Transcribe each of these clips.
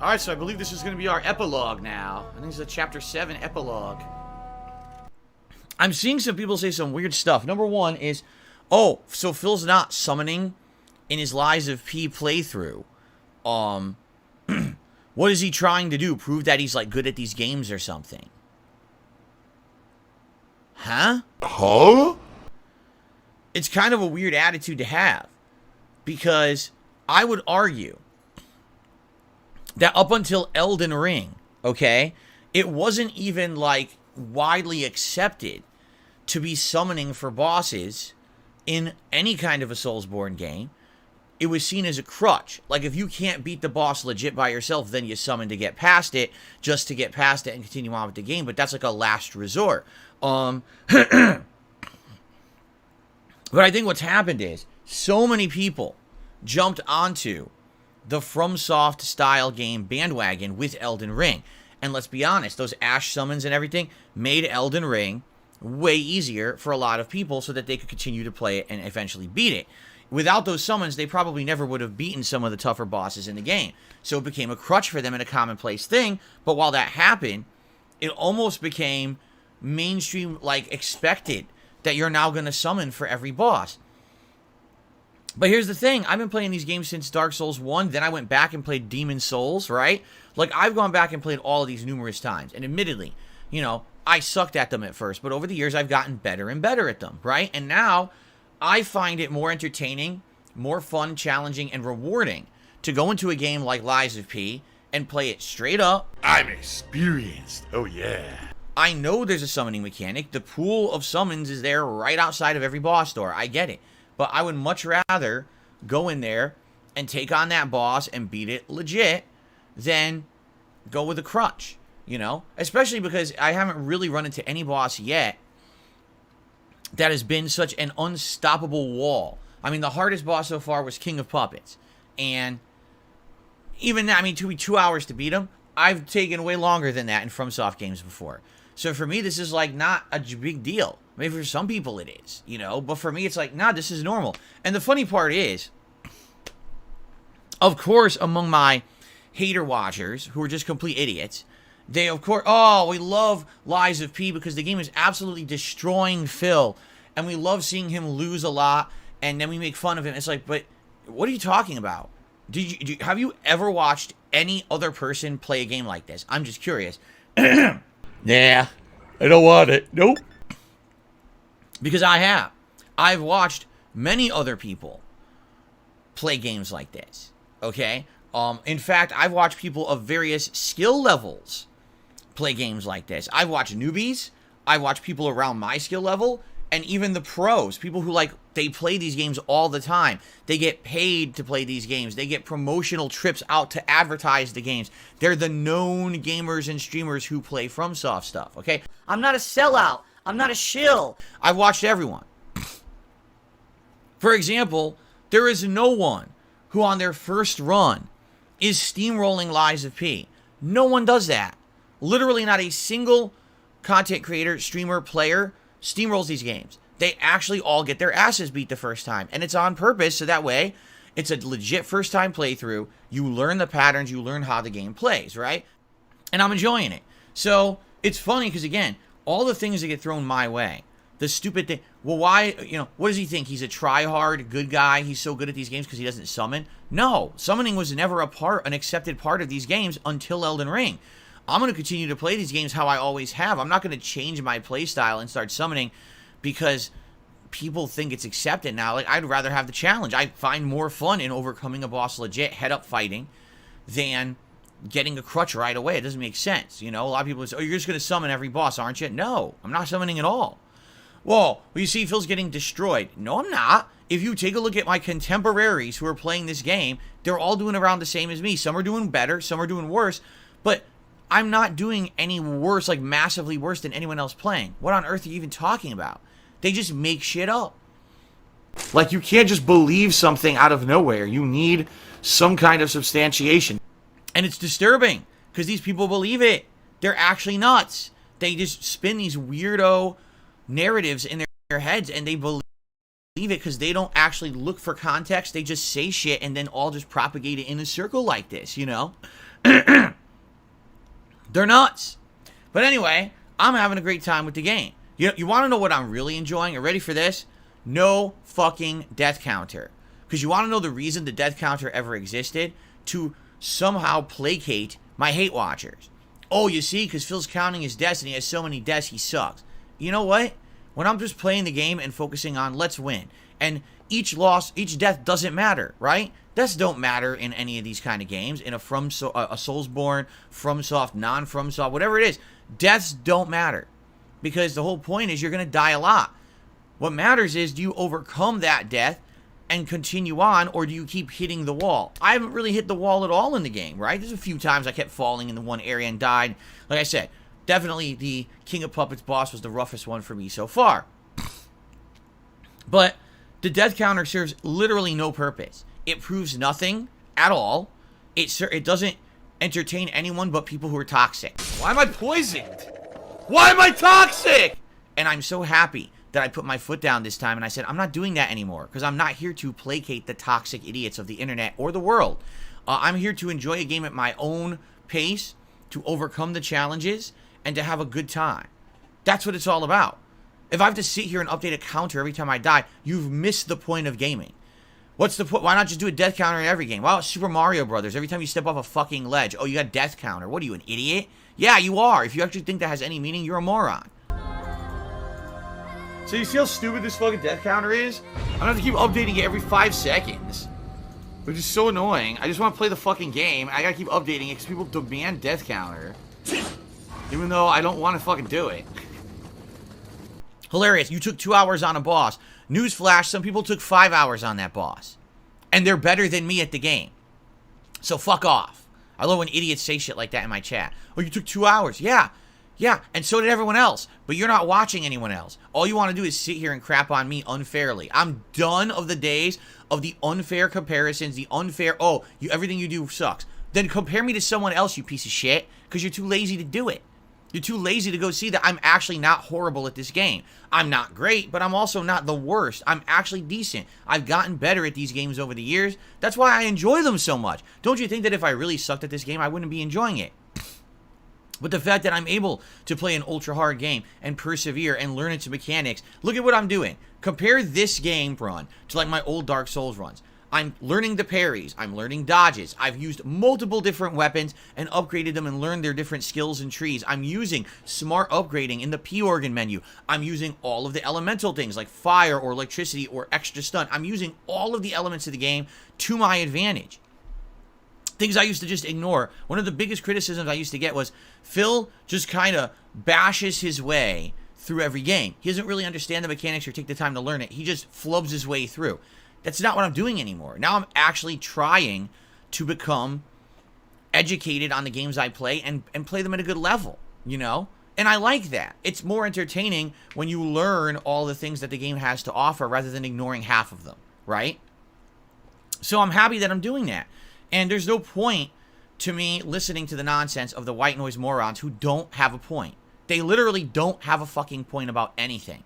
Alright, so I believe this is going to be our epilogue now. I think this is a chapter 7 epilogue. I'm seeing some people say some weird stuff. Number one is, oh, so Phil's not summoning in his Lies of P playthrough. What is he trying to do? Prove that he's, like, good at these games or something? Huh? It's kind of a weird attitude to have. Because I would argue that up until Elden Ring, okay, it wasn't even, like, widely accepted to be summoning for bosses in any kind of a Soulsborne game. It was seen as a crutch. Like, if you can't beat the boss legit by yourself, then you summon to get past it, just to get past it and continue on with the game, but that's like a last resort. But I think what's happened is, so many people jumped onto the FromSoft style game bandwagon with Elden Ring. And let's be honest, those Ash summons and everything made Elden Ring way easier for a lot of people so that they could continue to play it and eventually beat it. Without those summons, they probably never would have beaten some of the tougher bosses in the game. So it became a crutch for them and a commonplace thing. But while that happened, it almost became mainstream, like, expected that you're now going to summon for every boss. But here's the thing. I've been playing these games since Dark Souls 1. Then I went back and played Demon Souls, right? Like, I've gone back and played all of these numerous times. And admittedly, you know, I sucked at them at first. But over the years, I've gotten better and better at them, right? And now, I find it more entertaining, more fun, challenging, and rewarding to go into a game like Lies of P and play it straight up. I'm experienced. Oh, yeah. I know there's a summoning mechanic. The pool of summons is there right outside of every boss door. I get it. But I would much rather go in there and take on that boss and beat it legit than go with a crutch, you know? Especially because I haven't really run into any boss yet that has been such an unstoppable wall. I mean, the hardest boss so far was King of Puppets. And even that, I mean, it took me 2 hours to beat him. I've taken way longer than that in FromSoft games before. So for me, this is like not a big deal. Maybe for some people it is, you know, but for me it's like, nah, this is normal. And the funny part is, of course, among my hater watchers who are just complete idiots, they of course, oh, we love Lies of P because the game is absolutely destroying Phil, and we love seeing him lose a lot, and then we make fun of him. It's like, but what are you talking about? Have you ever watched any other person play a game like this? I'm just curious. Nah, I don't want it. Nope. Because I have. I've watched many other people play games like this. Okay? In fact, I've watched people of various skill levels play games like this. I've watched newbies. I watch people around my skill level. And even the pros. People who, like, they play these games all the time. They get paid to play these games. They get promotional trips out to advertise the games. They're the known gamers and streamers who play FromSoft stuff. Okay? I'm not a sellout. I'm not a shill. I've watched everyone. For example, there is no one who on their first run is steamrolling Lies of P. No one does that. Literally not a single content creator, streamer, player steamrolls these games. They actually all get their asses beat the first time. And it's on purpose, so that way, it's a legit first time playthrough. You learn the patterns, you learn how the game plays, right? And I'm enjoying it. So, it's funny because, again, all the things that get thrown my way, the stupid thing, well, why, you know, what does he think? He's a try-hard, good guy, he's so good at these games because he doesn't summon? No, summoning was never an accepted part of these games until Elden Ring. I'm going to continue to play these games how I always have. I'm not going to change my playstyle and start summoning because people think it's accepted now. Like, I'd rather have the challenge. I find more fun in overcoming a boss legit, head-up fighting, than getting a crutch right away. It doesn't make sense, you know? A lot of people say, oh, you're just going to summon every boss, aren't you? No, I'm not summoning at all. Well, you see Phil's getting destroyed. No, I'm not. If you take a look at my contemporaries who are playing this game, they're all doing around the same as me. Some are doing better, some are doing worse, but I'm not doing any worse, like massively worse than anyone else playing. What on earth are you even talking about? They just make shit up. Like, you can't just believe something out of nowhere. You need some kind of substantiation. And it's disturbing, because these people believe it. They're actually nuts. They just spin these weirdo narratives in their heads, and they believe it because they don't actually look for context. They just say shit and then all just propagate it in a circle like this, you know? They're nuts. But anyway, I'm having a great time with the game. You want to know what I'm really enjoying? Are you ready for this? No fucking death counter. Because you want to know the reason the death counter ever existed? To somehow placate my hate watchers. Oh, you see, because Phil's counting his deaths and he has so many deaths, he sucks. You know what? When I'm just playing the game and focusing on let's win, and each loss, each death doesn't matter, right? Deaths don't matter in any of these kind of games. In a Soulsborne, FromSoft, non-FromSoft, whatever it is, deaths don't matter. Because the whole point is you're going to die a lot. What matters is, do you overcome that death and continue on, or do you keep hitting the wall? I haven't really hit the wall at all in the game, right? There's a few times I kept falling in the one area and died. Like I said, definitely the King of Puppets boss was the roughest one for me so far. But the death counter serves literally no purpose. It proves nothing at all. It doesn't entertain anyone but people who are toxic. Why am I poisoned? Why am I toxic? And I'm so happy that I put my foot down this time and I said, I'm not doing that anymore, because I'm not here to placate the toxic idiots of the internet or the world. I'm here to enjoy a game at my own pace, to overcome the challenges, and to have a good time. That's what it's all about. If I have to sit here and update a counter every time I die, you've missed the point of gaming. What's the point? Why not just do a death counter in every game? Wow, Super Mario Brothers. Every time you step off a fucking ledge, oh, you got death counter. What are you, an idiot? Yeah, you are. If you actually think that has any meaning, you're a moron. So you see how stupid this fucking death counter is? I'm gonna have to keep updating it every 5 seconds. Which is so annoying. I just want to play the fucking game. I gotta keep updating it because people demand death counter. Even though I don't want to fucking do it. Hilarious. You took 2 hours on a boss. Newsflash, some people took 5 hours on that boss. And they're better than me at the game. So fuck off. I love when idiots say shit like that in my chat. Oh, you took 2 hours. Yeah. Yeah, and so did everyone else. But you're not watching anyone else. All you want to do is sit here and crap on me unfairly. I'm done of the days of the unfair comparisons, the unfair, oh, everything you do sucks. Then compare me to someone else, you piece of shit, because you're too lazy to do it. You're too lazy to go see that I'm actually not horrible at this game. I'm not great, but I'm also not the worst. I'm actually decent. I've gotten better at these games over the years. That's why I enjoy them so much. Don't you think that if I really sucked at this game, I wouldn't be enjoying it? But the fact that I'm able to play an ultra hard game and persevere and learn its mechanics, look at what I'm doing. Compare this game run to like my old Dark Souls runs. I'm learning the parries, I'm learning dodges, I've used multiple different weapons and upgraded them and learned their different skills and trees. I'm using smart upgrading in the P-Organ menu. I'm using all of the elemental things like fire or electricity or extra stun. I'm using all of the elements of the game to my advantage. Things I used to just ignore. One of the biggest criticisms I used to get was Phil just kind of bashes his way through every game. He doesn't really understand the mechanics or take the time to learn it. He just flubs his way through. That's not what I'm doing anymore. Now I'm actually trying to become educated on the games I play and play them at a good level, you know? And I like that. It's more entertaining when you learn all the things that the game has to offer rather than ignoring half of them, right? So I'm happy that I'm doing that. And there's no point to me listening to the nonsense of the white noise morons who don't have a point. They literally don't have a fucking point about anything.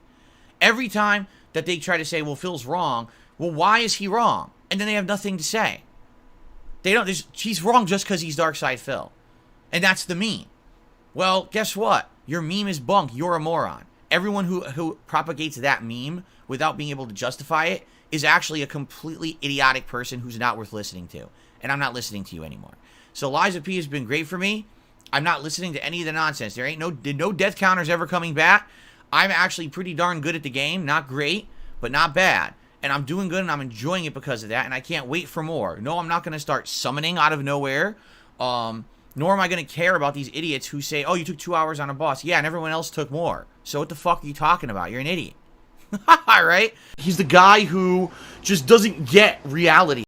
Every time that they try to say, well, Phil's wrong, well, why is he wrong? And then they have nothing to say. They don't, he's wrong just because he's Darkside Phil. And that's the meme. Well, guess what? Your meme is bunk. You're a moron. Everyone who propagates that meme without being able to justify it is actually a completely idiotic person who's not worth listening to. And I'm not listening to you anymore. So Liza P has been great for me. I'm not listening to any of the nonsense. There ain't no death counters ever coming back. I'm actually pretty darn good at the game. Not great, but not bad. And I'm doing good and I'm enjoying it because of that. And I can't wait for more. No, I'm not going to start summoning out of nowhere. Nor am I going to care about these idiots who say, oh, you took 2 hours on a boss. Yeah, and everyone else took more. So what the fuck are you talking about? You're an idiot. Right? He's the guy who just doesn't get reality.